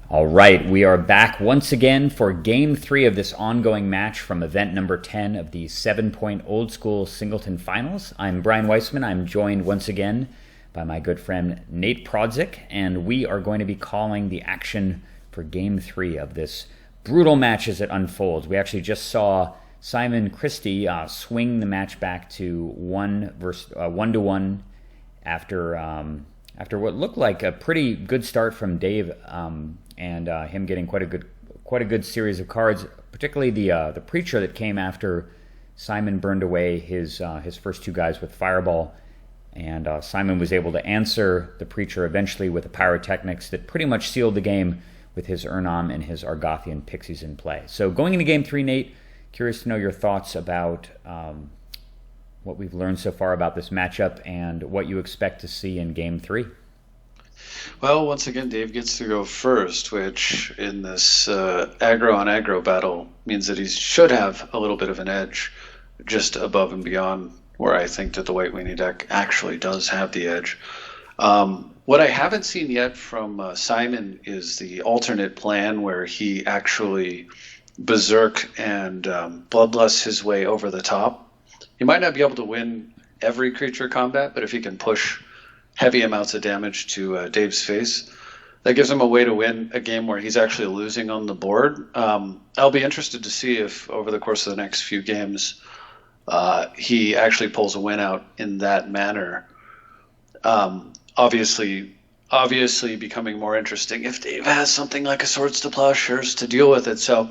All right, we are back once again for Game 3 of this ongoing match from event number 10 of the 7-point Old School Singleton Finals. I'm Brian Weissman. I'm joined once again by my good friend Nate Prodzik, and we are going to be calling the action for Game 3 of this brutal match as it unfolds. We actually just saw Simon Christie swing the match back to 1-1 after what looked like a pretty good start from Dave, and him getting quite a good series of cards, particularly the Preacher that came after Simon burned away his first two guys with Fireball, and Simon was able to answer the Preacher eventually with the Pyrotechnics that pretty much sealed the game with his Urnam and his Argothian Pixies in play. So going into Game 3, Nate, curious to know your thoughts about what we've learned so far about this matchup and what you expect to see in Game 3. Well, once again, Dave gets to go first, which in this aggro-on-aggro battle means that he should have a little bit of an edge just above and beyond where I think that the White Weenie deck actually does have the edge. What I haven't seen yet from Simon is the alternate plan where he actually berserk and bloodlust his way over the top. He might not be able to win every creature combat, but if he can push heavy amounts of damage to Dave's face, that gives him a way to win a game where he's actually losing on the board. I'll be interested to see if over the course of the next few games he actually pulls a win out in that manner. Obviously becoming more interesting if Dave has something like a Swords to Plowshares to deal with it. So,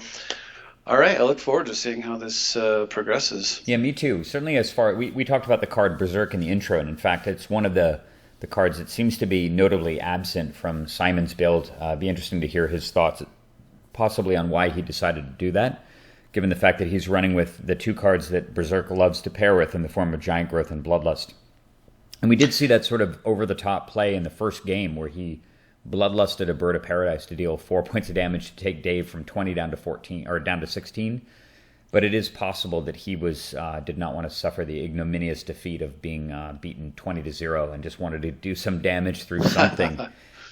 all right, I look forward to seeing how this progresses. Yeah, me too. Certainly as far... We talked about the card Berserk in the intro, and in fact, it's one of the cards that seems to be notably absent from Simon's build. It'd be interesting to hear his thoughts, possibly on why he decided to do that, given the fact that he's running with the two cards that Berserk loves to pair with in the form of Giant Growth and Bloodlust. And we did see that sort of over-the-top play in the first game where he bloodlusted a Bird of Paradise to deal 4 points of damage to take Dave from 20 down to 14 or down to 16. But it is possible that he did not want to suffer the ignominious defeat of being beaten 20-0 and just wanted to do some damage through something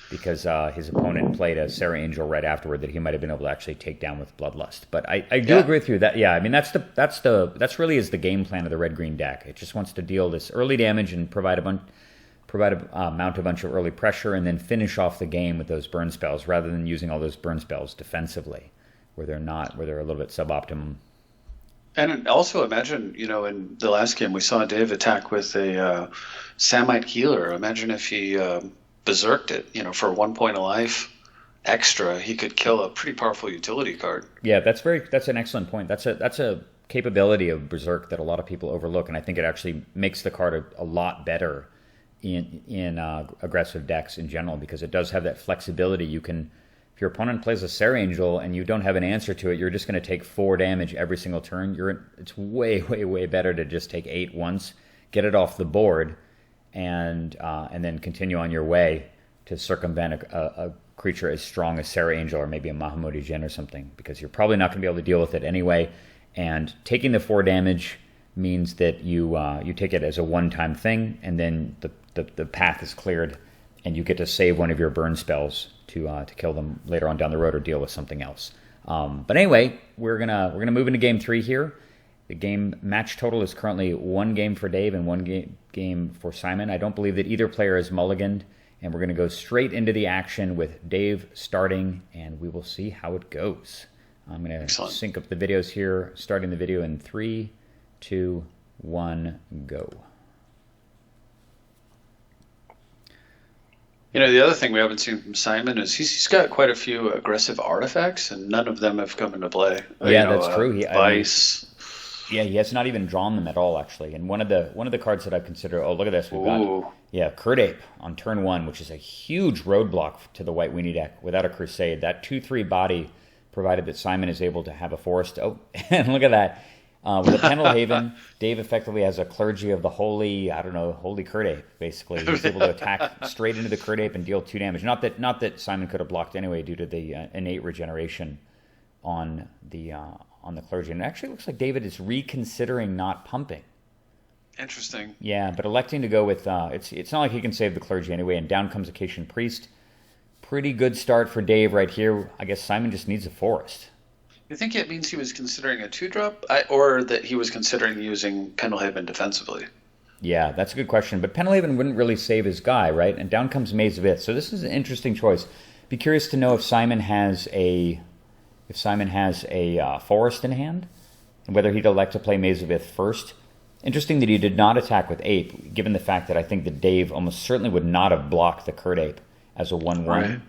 because his opponent played a Sarah Angel right afterward that he might have been able to actually take down with Bloodlust. But I do agree with you that I mean that's really is the game plan of the red-green deck. It just wants to deal this early damage and mount a bunch of early pressure and then finish off the game with those burn spells rather than using all those burn spells defensively where they're a little bit suboptimum. And also imagine, in the last game we saw Dave attack with a Samite Healer. Imagine if he berserked it, for 1 point of life extra, he could kill a pretty powerful utility card. Yeah, that's an excellent point. That's a capability of Berserk that a lot of people overlook, and I think it actually makes the card a lot better in aggressive decks in general because it does have that flexibility. You can, if your opponent plays a Sarah Angel and you don't have an answer to it, you're just going to take 4 damage every single turn. It's way, way, way better to just take 8 once, get it off the board, and then continue on your way to circumvent a creature as strong as Sarah Angel or maybe a Mahamudi Jinn or something, because you're probably not going to be able to deal with it anyway. And taking the 4 damage means that you take it as a one-time thing, and then the path is cleared, and you get to save one of your burn spells to kill them later on down the road or deal with something else. But anyway, we're gonna move into Game 3 here. The game match total is currently 1 game for Dave and 1 game for Simon. I don't believe that either player is mulliganed, and we're going to go straight into the action with Dave starting, and we will see how it goes. I'm going to sync up the videos here, starting the video in 3, 2, 1, go. The other thing we haven't seen from Simon is he's got quite a few aggressive artifacts, and none of them have come into play. Yeah, that's true. Vice. He has not even drawn them at all, actually. And one of the cards that I've considered. Oh, look at this. We've got Curdape on turn 1, which is a huge roadblock to the White Weenie deck without a Crusade. That 2/3 body, provided that Simon is able to have a forest. Oh, and look at that. With a Pendle Haven, Dave effectively has a Clergy of the Holy Curdape, basically. He's able to attack straight into the Curdape and deal 2 damage. Not that Simon could have blocked anyway due to the innate regeneration on the Clergy. And it actually looks like David is reconsidering not pumping. Interesting. Yeah, but electing to go with... it's not like he can save the Clergy anyway, and down comes Acacian Priest. Pretty good start for Dave right here. I guess Simon just needs a forest. You think it means he was considering a 2-drop, or that he was considering using Pendelhaven defensively? Yeah, that's a good question. But Pendelhaven wouldn't really save his guy, right? And down comes Maze of Ith. So this is an interesting choice. Be curious to know if Simon has a forest in hand, and whether he'd elect to play Maze of Ith first. Interesting that he did not attack with Ape, given the fact that I think that Dave almost certainly would not have blocked the Kurt Ape as a 1/1 Right.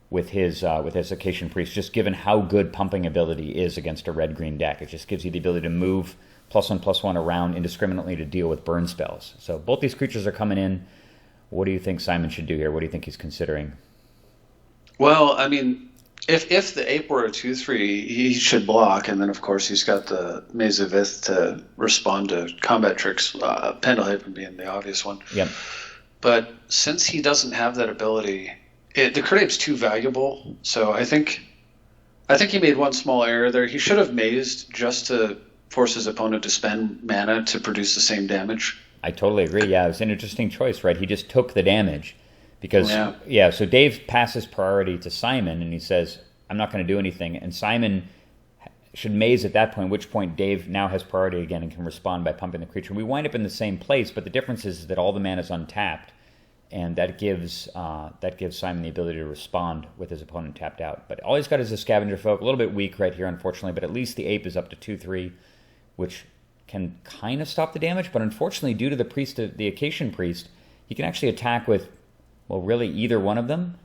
with his Acacian Priest, just given how good pumping ability is against a red-green deck. It just gives you the ability to move +1/+1 around indiscriminately to deal with burn spells. So both these creatures are coming in. What do you think Simon should do here? What do you think he's considering? Well, I mean, if the Ape were a 2/3, he should block, and then of course he's got the Maze of Ith to respond to combat tricks, Pendelhaven being the obvious one. Yep. But since he doesn't have that ability, the Kurt Ape's too valuable, so I think he made one small error there. He should have mazed just to force his opponent to spend mana to produce the same damage. I totally agree. Yeah, it was an interesting choice, right? He just took the damage because, so Dave passes priority to Simon, and he says, I'm not going to do anything. And Simon should maze at that point, at which point Dave now has priority again and can respond by pumping the creature. We wind up in the same place, but the difference is that all the mana is untapped, and that gives Simon the ability to respond with his opponent tapped out. But all he's got is a Scavenger Folk, a little bit weak right here, unfortunately, but at least the Ape is up to 2/3, which can kind of stop the damage, but unfortunately, due to the Acacian Priest, he can actually attack with, well, really either one of them,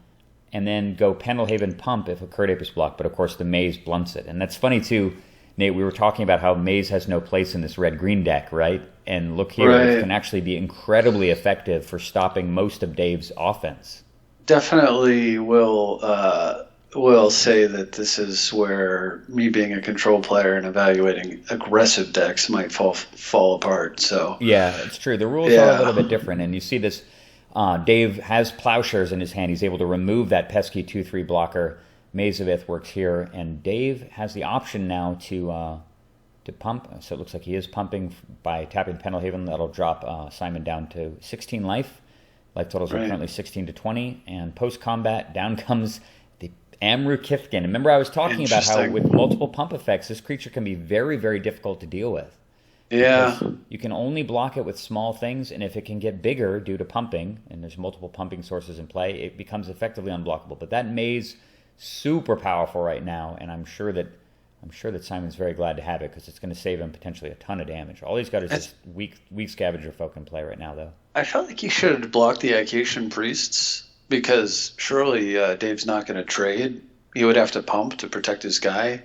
and then go Pendelhaven pump if a Kurt Ape is blocked, but of course the Maze blunts it. And that's funny too, Nate, we were talking about how Maze has no place in this red-green deck, right? And look here, it can actually be incredibly effective for stopping most of Dave's offense. Definitely will say that this is where me being a control player and evaluating aggressive decks might fall apart. So yeah, it's true. The rules are a little bit different, and you see this. Dave has Plowshares in his hand. He's able to remove that pesky 2/3 blocker. Maze of Ith works here, and Dave has the option now to pump. So it looks like he is pumping by tapping Pendelhaven. That'll drop Simon down to 16 life. Life totals are currently 16 to 20, and post-combat, down comes the Amru Kithkin. Remember I was talking about how with multiple pump effects, this creature can be very, very difficult to deal with. Yeah. You can only block it with small things, and if it can get bigger due to pumping, and there's multiple pumping sources in play, it becomes effectively unblockable. But that Maze, super powerful right now, and I'm sure that Simon's very glad to have it because it's going to save him potentially a ton of damage. All he's got is this weak Scavenger Folk in play right now, though. I felt like he should have blocked the Acacian Priests because surely Dave's not going to trade. He would have to pump to protect his guy.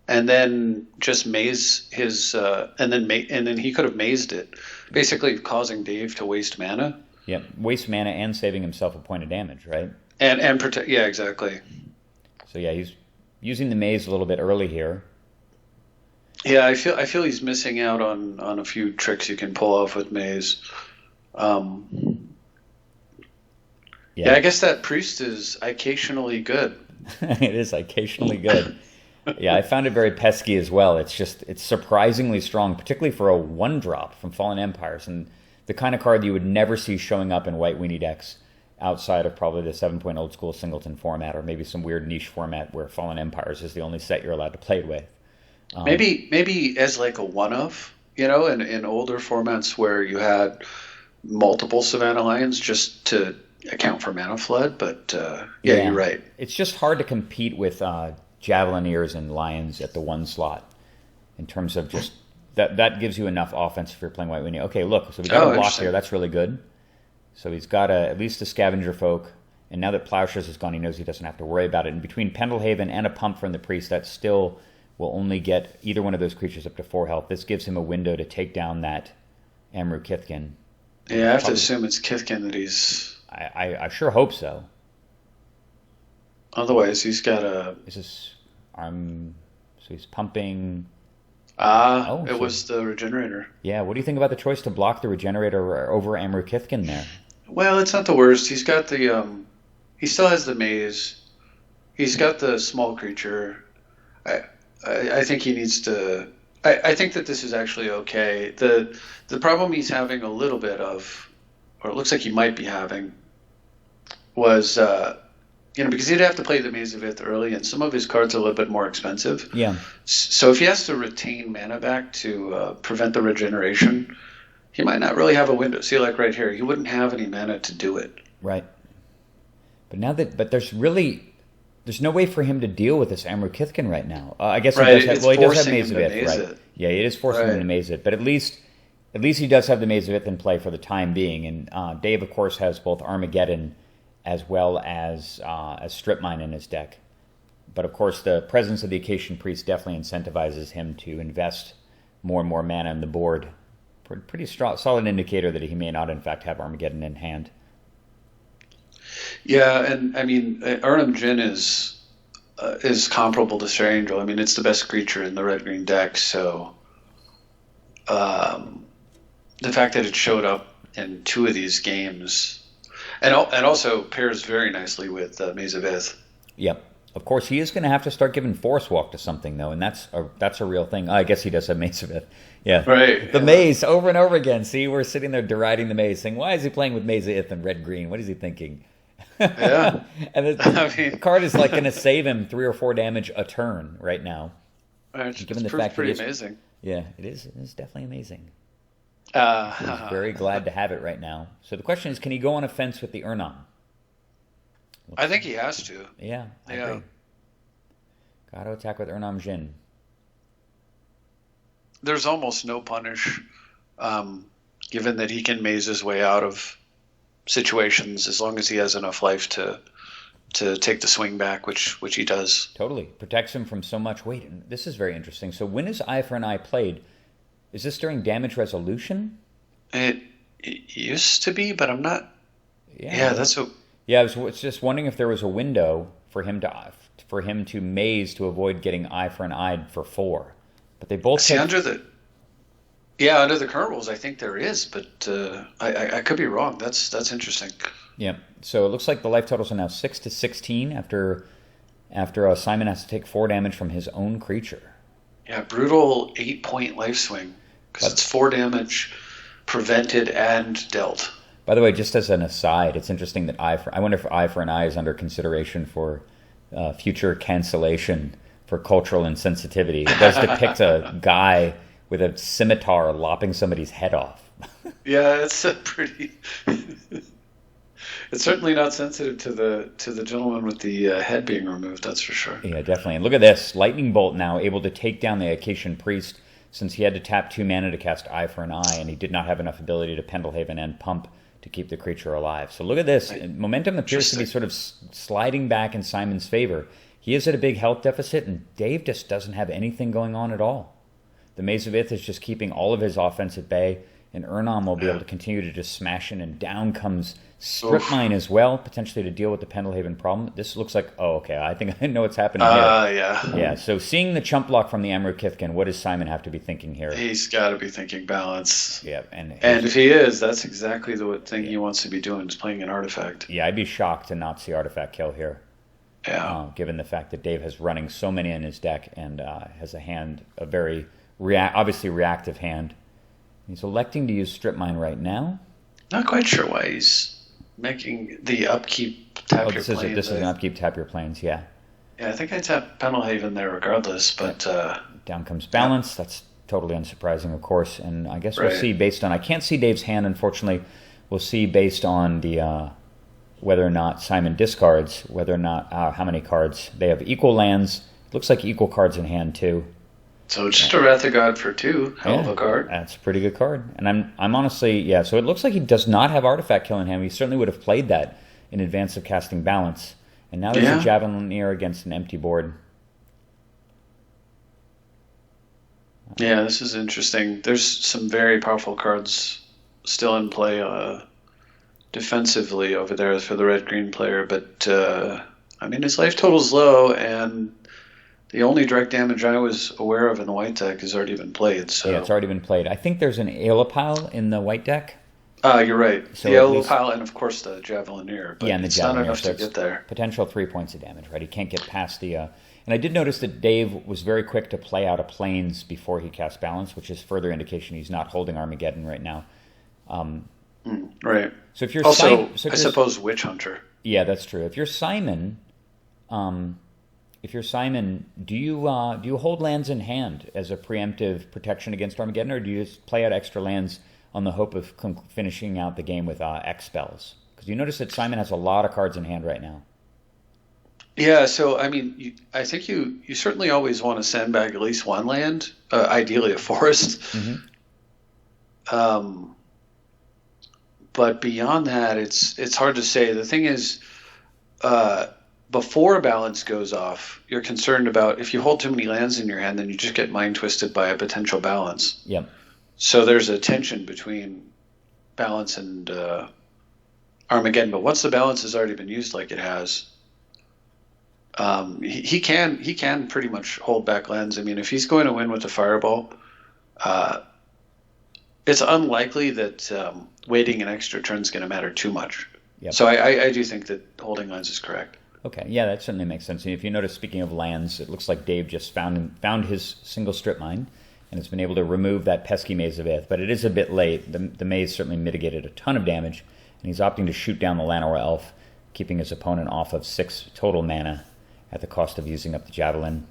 And then just maze his, and then he could have mazed it, basically causing Dave to waste mana. Yeah, waste mana and saving himself a point of damage, right? And protect. Yeah, exactly. So yeah, he's using the maze a little bit early here. Yeah, I feel he's missing out on a few tricks you can pull off with maze. Yeah, I guess that priest is occasionally good. It is occasionally good. Yeah, I found it very pesky as well. It's surprisingly strong, particularly for a 1-drop from Fallen Empires, and the kind of card you would never see showing up in white weenie decks outside of probably the 7-point old school Singleton format, or maybe some weird niche format where Fallen Empires is the only set you're allowed to play it with. Maybe as like a one-off, in older formats where you had multiple Savannah Lions just to account for mana flood, but yeah, you're right. It's just hard to compete with Javelineers and Lions at the 1 slot in terms of just that gives you enough offense if you're playing white weenie. Okay, look, so we got a block here. That's really good. So he's got at least a Scavenger Folk, and now that Plowshares is gone, he knows he doesn't have to worry about it. And between Pendelhaven and a pump from the Priest, that still will only get either one of those creatures up to 4 health. This gives him a window to take down that Amru Kithkin. Yeah, I have to assume it's Kithkin that he's... I sure hope so. Otherwise, he's got a... So he's pumping... it was the Regenerator. Yeah, what do you think about the choice to block the Regenerator over Amru Kithkin there? Well, it's not the worst. He's got the... he still has the maze. He's got the small creature. I think he needs to... I think that this is actually okay. The problem he's having a little bit of, or it looks like he might be having, was because he'd have to play the Maze of Ith early, and some of his cards are a little bit more expensive. Yeah. So if he has to retain mana back to prevent the regeneration, he might not really have a window. See, like right here, he wouldn't have any mana to do it. Right. But there's no way for him to deal with this Amru Kithkin right now. I guess he does have Maze of Ith, right? Yeah, it is forcing him to Maze It, but at least he does have the Maze of Ith in play for the time being. And Dave, of course, has both Armageddon as well as Strip Mine in his deck. But of course, the presence of the Acacian Priest definitely incentivizes him to invest more and more mana in the board. Pretty solid indicator that he may not, in fact, have Armageddon in hand. Yeah, and I mean, Urnam Jin is comparable to Stray Angel. I mean, it's the best creature in the red-green deck, so the fact that it showed up in 2 of these games, and also pairs very nicely with Maze of Ith. Yep. Of course, he is going to have to start giving Forest Walk to something, though, and that's a real thing. I guess he does have Maze of Ith. Yeah. Right. The Maze, over and over again. See, we're sitting there deriding the Maze, saying, why is he playing with Maze of Ith and red-green? What is he thinking? Yeah. And the card is like going to save him 3 or 4 damage a turn right now. Given the fact pretty amazing. Yeah, it is. It's definitely amazing. He's very glad to have it right now. So the question is, can he go on a fence with the Urnam? I think he has to. Yeah, I agree. Got to attack with Urnam Jin. There's almost no punish, given that he can maze his way out of situations as long as he has enough life to take the swing back, which he does. Totally. Protects him from so much. Wait, and this is very interesting. So when is Eye for an Eye played? Is this during damage resolution? It used to be, but I'm not... Yeah, that's what... Yeah, I was just wondering if there was a window for him to maze to avoid getting Eye for an Eye for 4. But they both... See, under the current rules, I think there is, but I could be wrong. That's interesting. Yeah. So it looks like the life totals are now 6-16 after Simon has to take 4 damage from his own creature. Yeah, brutal 8-point life swing because it's 4 damage prevented and dealt. By the way, just as an aside, it's interesting that I wonder if Eye for an Eye is under consideration for future cancellation for cultural insensitivity. It does depict a guy with a scimitar lopping somebody's head off. Yeah, it's a pretty... It's certainly not sensitive to the gentleman with the head being removed, that's for sure. Yeah, definitely. And look at this. Lightning Bolt now able to take down the Acacian Priest since he had to tap 2 mana to cast Eye for an Eye, and he did not have enough ability to Pendlehaven and Pump to keep the creature alive. So look at this. Momentum appears to be sort of sliding back in Simon's favor. He is at a big health deficit, and Dave just doesn't have anything going on at all. The Maze of Ith is just keeping all of his offense at bay, and Urnam will be able to continue to just smash in, and down comes Strip Mine as well, potentially to deal with the Pendlehaven problem. This looks like, I think I know what's happening here. Yeah, so seeing the chump block from the Amru Kithkin, what does Simon have to be thinking here? He's got to be thinking balance. Yeah, and if he is, that's exactly the thing he wants to be doing, is playing an artifact. Yeah, I'd be shocked to not see artifact kill here. Yeah. Given the fact that Dave has running so many in his deck and has a very obviously reactive hand. He's electing to use Strip Mine right now. Not quite sure why he's making the upkeep tap your planes. This is an upkeep tap your planes, yeah. Yeah, I think I tap Pendlehaven there regardless, but... down comes balance. Yeah. That's totally unsurprising, of course. And I guess we'll see based on... I can't see Dave's hand, unfortunately. We'll see based on the whether or not Simon discards, whether or not how many cards. They have equal lands. It looks like equal cards in hand, too. So just a Wrath of God for 2. Hell of a card. That's a pretty good card. And I'm honestly, so it looks like he does not have Artifact Kill in hand. He certainly would have played that in advance of casting Balance. And now there's a Javelineer against an empty board. Yeah, this is interesting. There's some very powerful cards still in play defensively over there for the red-green player. But, his life total's low, and... the only direct damage I was aware of in the white deck has already been played. So yeah, it's already been played. I think there's an Aeolipile in the white deck. You're right. So the Aeolipile and, of course, the Javelineer. But and the it's Javelineer, not enough to get there. Potential 3 points of damage, right? He can't get past the... And I did notice that Dave was very quick to play out a Plains before he cast Balance, which is further indication he's not holding Armageddon right now. Right. So if you're also, I suppose Witch Hunter. Yeah, that's true. If you're Simon... if you're Simon, do you hold lands in hand as a preemptive protection against Armageddon, or do you just play out extra lands on the hope of finishing out the game with X spells? Because you notice that Simon has a lot of cards in hand right now. Yeah, so I mean, I think you certainly always want to sandbag at least one land, ideally a forest. Mm-hmm. But beyond that, it's hard to say. The thing is, before a balance goes off, you're concerned about if you hold too many lands in your hand, then you just get mind twisted by a potential balance. Yep. So there's a tension between balance and Armageddon. But once the balance has already been used, like it has. He can pretty much hold back lands. I mean, if he's going to win with the fireball, it's unlikely that waiting an extra turn is going to matter too much. Yep. So I do think that holding lands is correct. Okay, yeah, that certainly makes sense. And if you notice, speaking of lands, it looks like Dave just found his single strip mine and has been able to remove that pesky Maze of Ith. But it is a bit late. The maze certainly mitigated a ton of damage, and he's opting to shoot down the Llanowar Elf, keeping his opponent off of 6 total mana at the cost of using up the Javelin.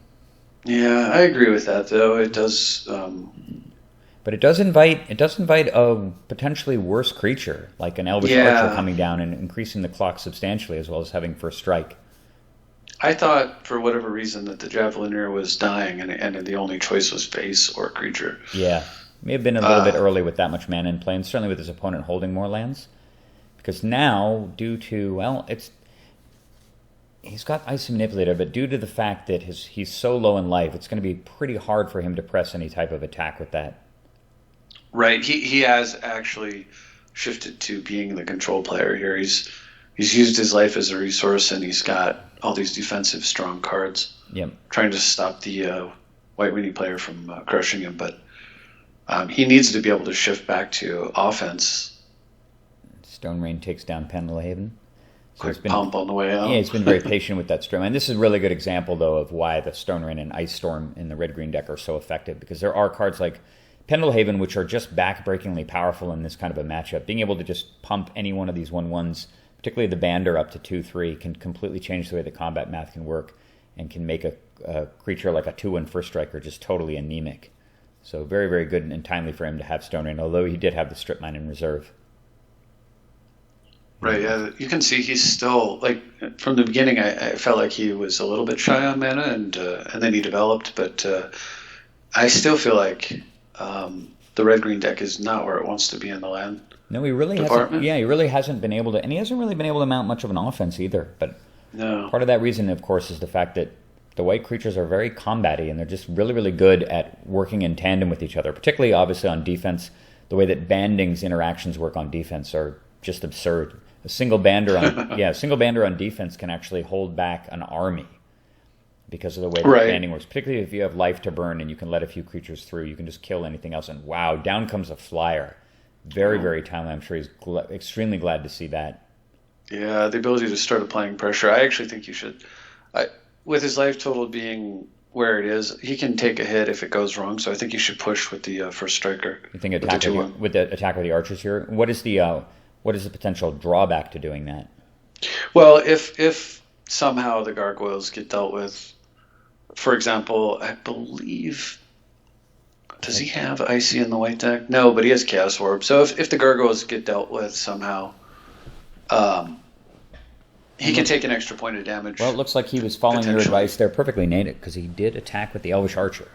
Yeah, I agree with that, though. It does... But it does invite a potentially worse creature, like an Elvish Archer coming down and increasing the clock substantially, as well as having first strike. I thought, for whatever reason, that the Javeliner was dying, and the only choice was face or creature. Yeah, may have been a little bit early with that much mana in play, and certainly with his opponent holding more lands. Because now, due to, he's got Icy Manipulator, but due to the fact that he's so low in life, it's going to be pretty hard for him to press any type of attack with that. Right, he has actually shifted to being the control player here. He's used his life as a resource, and he's got all these defensive strong cards. Yep. Trying to stop the white weenie player from crushing him, but he needs to be able to shift back to offense. Stone Rain takes down Pendelhaven. Quick pump on the way out. Yeah, he's been very patient with that Storm. And this is a really good example, though, of why the Stone Rain and Ice Storm in the red-green deck are so effective, because there are cards like Pendelhaven, which are just back-breakingly powerful in this kind of a matchup. Being able to just pump any one of these 1/1s, particularly the Bander up to 2/3, can completely change the way the combat math can work and can make a creature like a 2/1 first striker just totally anemic. So very, very good and timely for him to have Stone Rain, although he did have the Strip Mine in reserve. Right, yeah. You can see he's still, like, from the beginning, I felt like he was a little bit shy on mana, and then he developed, but I still feel like the red-green deck is not where it wants to be in the land. No, he really hasn't. Yeah, he really hasn't been able to, and he hasn't really been able to mount much of an offense either. But no. Part of that reason, of course, is the fact that the white creatures are very combat-y, and they're just really, really good at working in tandem with each other, particularly, obviously, on defense. The way that Banding's interactions work on defense are just absurd. A single bander on defense can actually hold back an army because of the way that banding works. Particularly if you have life to burn and you can let a few creatures through, you can just kill anything else. And wow, down comes a flyer. Very, very timely. I'm sure he's extremely glad to see that. Yeah, the ability to start applying pressure. I actually think you should. With his life total being where it is, he can take a hit if it goes wrong. So I think you should push with the first striker. You think with the attack of the archers here? What is the potential drawback to doing that? Well, if somehow the gargoyles get dealt with, for example, I believe, does he have Icy in the white deck? No, but he has Chaos Orb. So if the gargoyles get dealt with somehow, he can take an extra point of damage. Well, it looks like he was following your advice there perfectly, Nate, because he did attack with the Elvish Archer.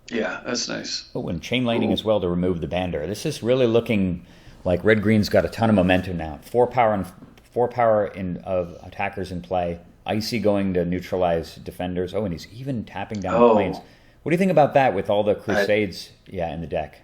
Yeah, that's nice. Oh, and Chain Lightning as well to remove the Bander. This is really looking like red-green's got a ton of momentum now. 4 power of attackers in play. Icy going to neutralize defenders. Oh, and he's even tapping down planes. What do you think about that with all the Crusades in the deck?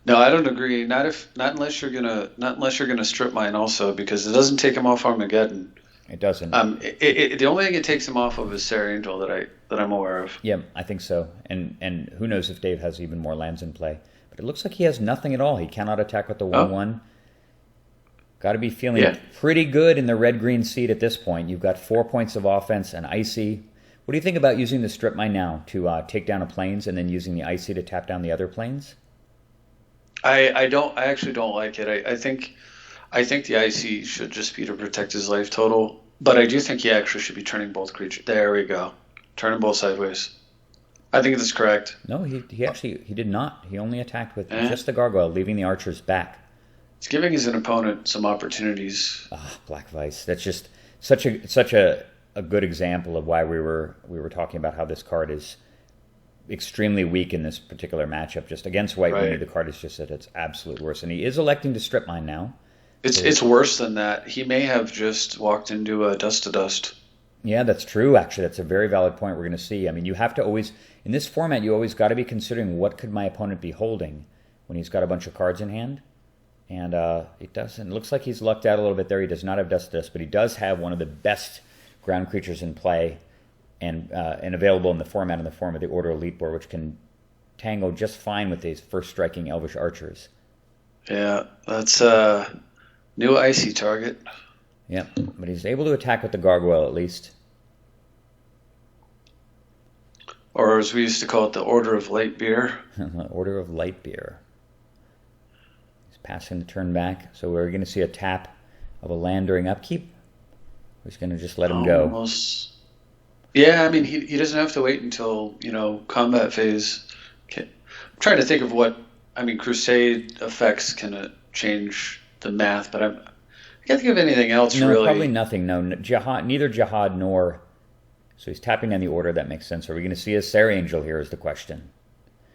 No, I don't agree. Not unless you're gonna strip mine also, because it doesn't take him off Armageddon. It doesn't. The only thing it takes him off of is Sarah Angel that I'm aware of. Yeah, I think so. And who knows if Dave has even more lands in play. But it looks like he has nothing at all. He cannot attack with the 1/1. Got to be feeling pretty good in the red-green seat at this point. You've got 4 points of offense and Icy. What do you think about using the Strip Mine now to take down a plains and then using the Icy to tap down the other plains? I actually don't like it. I think the Icy should just be to protect his life total. But I do think he actually should be turning both creatures. There we go. Turn them both sideways. I think that's correct. No, he did not. He only attacked with Eh? just the gargoyle, leaving the archers back. It's giving his opponent some opportunities. Ah, Black Vice. That's just such a good example of why we were talking about how this card is extremely weak in this particular matchup. Just against White Right. Weenie, the card is just at its absolute worst. And he is electing to strip mine now. It's worse than that. He may have just walked into a dust to dust. Yeah, that's true, actually. That's a very valid point we're going to see. I mean, you have to always, in this format, you always got to be considering what could my opponent be holding when he's got a bunch of cards in hand. And it doesn't. It looks like he's lucked out a little bit there. He does not have Dust to Dust, but he does have one of the best ground creatures in play and available in the format in the form of the Order Elite Board, which can tangle just fine with these first striking Elvish Archers. Yeah, that's new icy target. Yeah, but he's able to attack with the Gargoyle at least. Or as we used to call it, the Order of Light Beer. Order of Light Beer. He's passing the turn back, so we're going to see a tap of a land during upkeep. We're just going to just let him go. Almost. Yeah, I mean, he doesn't have to wait until, combat phase. Okay. I'm trying to think of what, Crusade effects can change the math, but I can't think of anything else No, really. probably nothing. No, neither Jihad nor... So he's tapping on the order. That makes sense. Are we going to see a Serra Angel here is the question.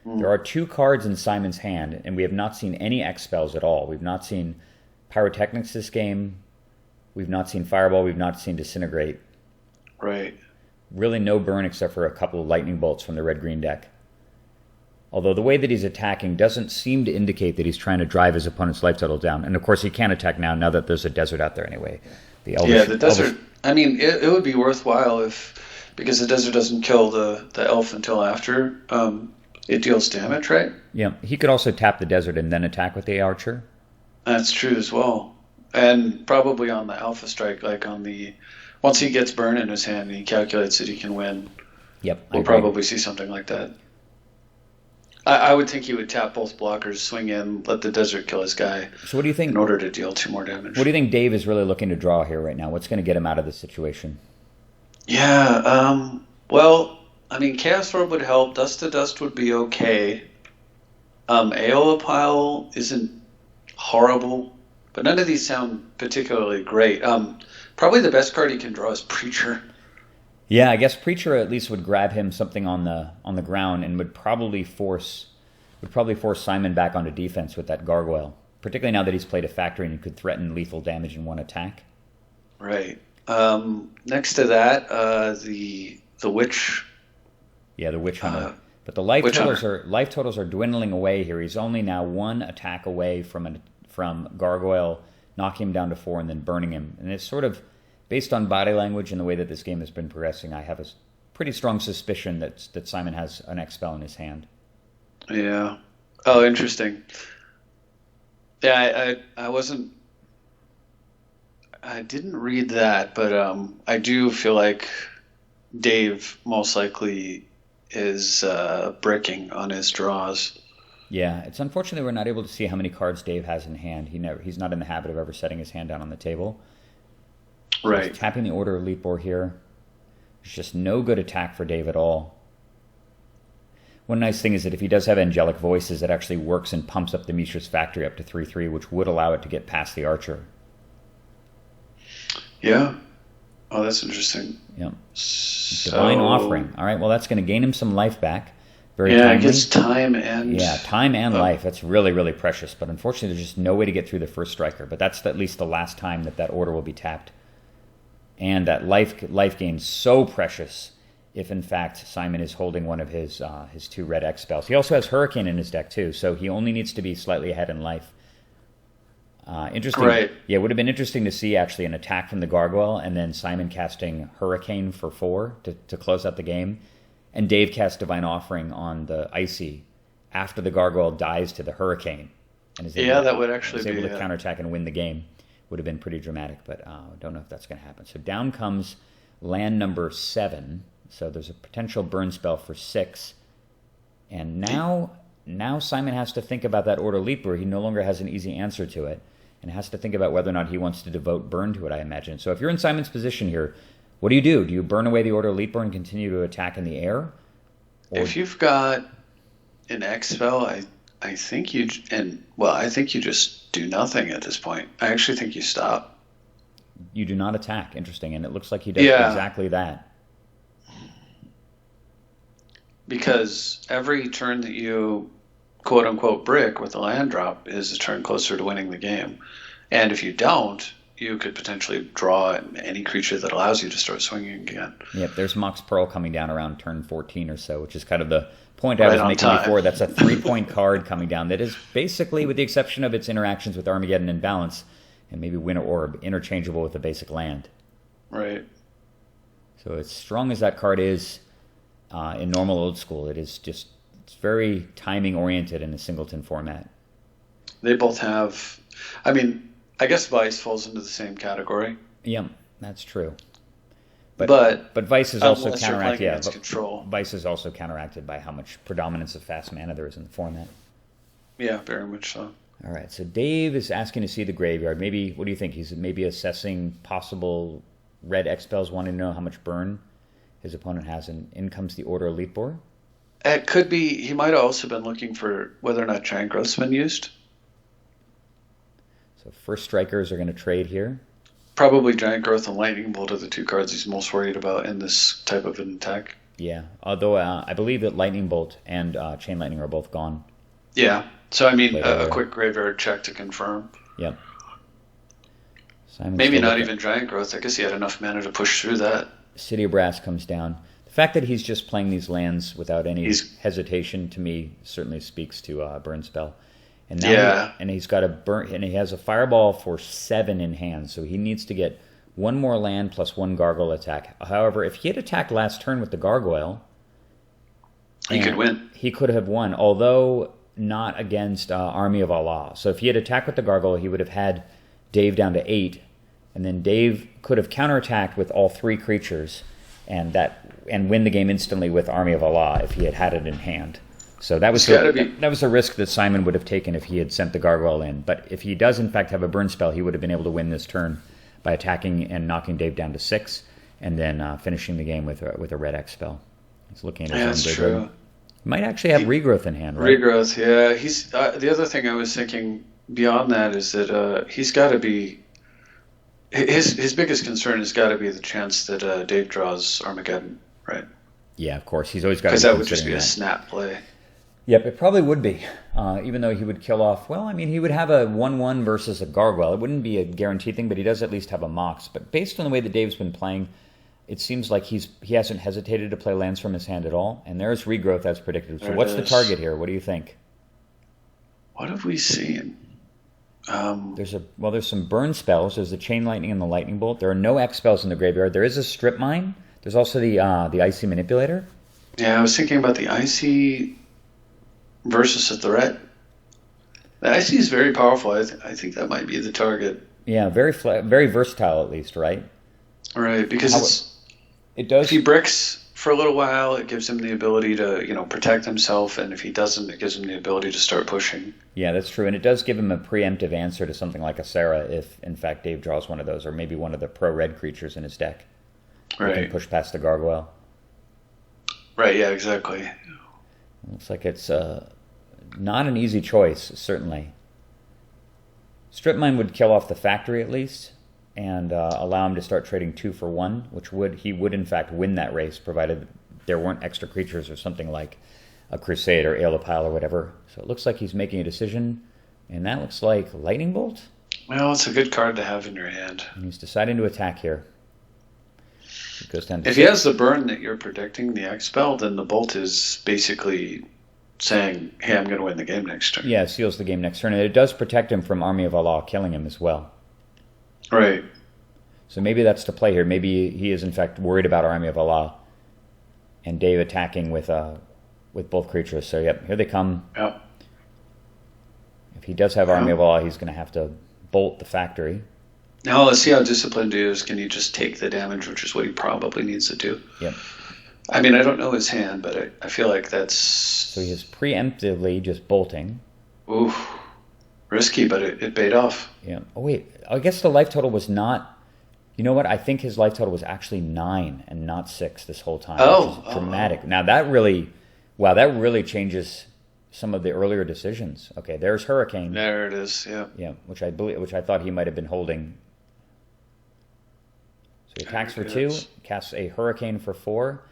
There are 2 cards in Simon's hand, and we have not seen any X spells at all. We've not seen Pyrotechnics this game. We've not seen Fireball. We've not seen Disintegrate. Right. Really no burn except for a couple of Lightning Bolts from the red-green deck. Although the way that he's attacking doesn't seem to indicate that he's trying to drive his opponent's life total down. And of course he can't attack now that there's a desert out there anyway. The desert. It would be worthwhile because the desert doesn't kill the elf until after it deals damage, right? Yeah, he could also tap the desert and then attack with the archer. That's true as well. And probably on the alpha strike, once he gets burn in his hand and he calculates that he can win. Yep, we'll probably see something like that. I would think he would tap both blockers, swing in, let the desert kill his guy. So what do you think? In order to deal 2 more damage. What do you think Dave is really looking to draw here right now? What's going to get him out of this situation? Yeah, Chaos Orb would help. Dust to Dust would be okay. Aeola Pile isn't horrible, but none of these sound particularly great. Probably the best card he can draw is Preacher. Yeah, I guess Preacher at least would grab him something on the ground and would probably force Simon back onto defense with that Gargoyle. Particularly now that he's played a factory and he could threaten lethal damage in one attack. Right. Next to that, the Witch. Yeah, the Witch Hunter. But the life totals are dwindling away here. He's only now 1 attack away from Gargoyle knocking him down to 4 and then burning him. And it's sort of based on body language and the way that this game has been progressing. I have a pretty strong suspicion that Simon has an X spell in his hand. Yeah. Oh, interesting. Yeah, I didn't read that, but I do feel like Dave most likely is bricking on his draws. Yeah, it's unfortunate we're not able to see how many cards Dave has in hand. He's not in the habit of ever setting his hand down on the table. Right. He's tapping the Order Elite Board here. There's just no good attack for Dave at all. One nice thing is that if he does have Angelic Voices, it actually works and pumps up the Mishra's Factory up to 3/3, which would allow it to get past the Archer. Yeah. Oh, that's interesting. Yep. Divine Offering. All right, well, that's going to gain him some life back. Very timely. It gets time and... Yeah, time and life. That's really, really precious. But unfortunately, there's just no way to get through the first striker. But that's at least the last time that order will be tapped. And that life gain's so precious if, in fact, Simon is holding one of his 2 red X spells. He also has Hurricane in his deck, too, so he only needs to be slightly ahead in life. Interesting. Right. Yeah, it would have been interesting to see, actually, an attack from the Gargoyle and then Simon casting Hurricane for 4 to close out the game. And Dave casts Divine Offering on the Icy after the Gargoyle dies to the Hurricane. And that would actually be able to counterattack and win the game. Would have been pretty dramatic, but I don't know if that's going to happen. So down comes land number 7. So there's a potential burn spell for 6. And now Simon has to think about that Order Leaper. He no longer has an easy answer to it. and has to think about whether or not he wants to devote burn to it, I imagine. So if you're in Simon's position here, what do? Do you burn away the Order Elite Boar and continue to attack in the air? Or... If you've got an X spell, I think you just do nothing at this point. I actually think you stop. You do not attack. Interesting, and it looks like he does exactly that. Because every turn that you quote-unquote brick with a land drop is a turn closer to winning the game. And if you don't, you could potentially draw any creature that allows you to start swinging again. Yep, there's Mox Pearl coming down around turn 14 or so, which is kind of the point I was making before. That's a 3-point card coming down that is basically, with the exception of its interactions with Armageddon and Balance, and maybe Winter Orb, interchangeable with a basic land. Right. So as strong as that card is in normal Old School, it's very timing-oriented in the Singleton format. They both have... I mean, I guess Vice falls into the same category. Yeah, that's true. But Vice is also counteracted. Yeah, control. Vice is also counteracted by how much predominance of fast mana there is in the format. Yeah, very much so. All right, so Dave is asking to see the graveyard. Maybe, what do you think? He's maybe assessing possible red X spells, wanting to know how much burn his opponent has, and in comes the Order Elite Boar. It could be. He might have also been looking for whether or not Giant Growth's been used. So first strikers are going to trade here. Probably Giant Growth and Lightning Bolt are the two cards he's most worried about in this type of an attack. Yeah, although I believe that Lightning Bolt and Chain Lightning are both gone. Yeah, so I mean, a quick graveyard check to confirm. Yep. Maybe not even Giant Growth. I guess he had enough mana to push through that. City of Brass comes down. The fact that he's just playing these lands without any hesitation, to me, certainly speaks to a burn spell. And now he's got a burn, and he has a Fireball for 7 in hand, so he needs to get one more land plus one Gargoyle attack. However, if he had attacked last turn with the Gargoyle, he could win. He could have won, although not against Army of Allah. So if he had attacked with the Gargoyle, he would have had Dave down to 8, and then Dave could have counterattacked with all 3 creatures, and win the game instantly with Army of Allah if he had it in hand. So that was a risk that Simon would have taken if he had sent the Gargoyle in. But if he does in fact have a burn spell, he would have been able to win this turn by attacking and knocking Dave down to 6, and then finishing the game with a red X spell. He's looking at his own big true. He might actually have Regrowth in hand, right? Regrowth, yeah. He's the other thing I was thinking beyond that is that he's got to be... His biggest concern has got to be the chance that Dave draws Armageddon, right? Yeah, of course. He's always got to be because that would just be a snap play. Yep, it probably would be. Even though he would kill off... Well, I mean, he would have a 1-1 versus a Gargoyle. It wouldn't be a guaranteed thing, but he does at least have a Mox. But based on the way that Dave's been playing, it seems like he hasn't hesitated to play lands from his hand at all. And there's Regrowth as predicted. So what's the target here? What do you think? What have we seen? There's some burn spells. There's the Chain Lightning and the Lightning Bolt. There are no X spells in the graveyard. There is a Strip Mine. There's also the Icy Manipulator. Yeah, I was thinking about the Icy versus a threat. The Icy is very powerful. I think that might be the target. Yeah, very versatile at least, right? Right, because it does. If he bricks for a little while, it gives him the ability to protect himself, and if he doesn't, it gives him the ability to start pushing. Yeah, that's true, and it does give him a preemptive answer to something like a Sarah if, in fact, Dave draws one of those, or maybe one of the pro-red creatures in his deck. Right. He can push past the Gargoyle. Right, yeah, exactly. Looks like it's not an easy choice, certainly. Strip Mine would kill off the factory at least, and allow him to start trading 2 for 1, which he would in fact win that race, provided there weren't extra creatures or something like a Crusade or Ale of Pile or whatever. So it looks like he's making a decision, and that looks like Lightning Bolt. Well, it's a good card to have in your hand. And he's deciding to attack here. It goes down to if 6. He has the burn that you're predicting, the X spell, then the Bolt is basically saying, hey, I'm going to win the game next turn. Yeah, it seals the game next turn, and it does protect him from Army of Allah killing him as well. Right. So maybe that's the play here. Maybe he is in fact worried about Army of Allah, and Dave attacking with both creatures. So yep, here they come. Yep. If he does have Army of Allah, he's going to have to bolt the factory. Now let's see how disciplined he is. Can he just take the damage, which is what he probably needs to do? Yep. I mean, I don't know his hand, but I feel like that's... So he is preemptively just bolting. Oof. Risky, but it paid off. Yeah. Oh wait, I guess the life total was not. You know what? I think his life total was actually 9 and not 6 this whole time. Oh, which is dramatic. Now that really changes some of the earlier decisions. Okay, there's Hurricane. There it is. Yeah. Yeah, which I thought he might have been holding. So he attacks for 2, casts a Hurricane for 4,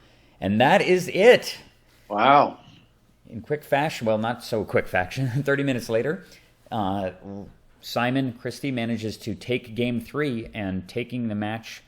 and that is it. Wow. In quick fashion, well, not so quick fashion. 30 minutes later, Simon Christie manages to take game 3, and taking the match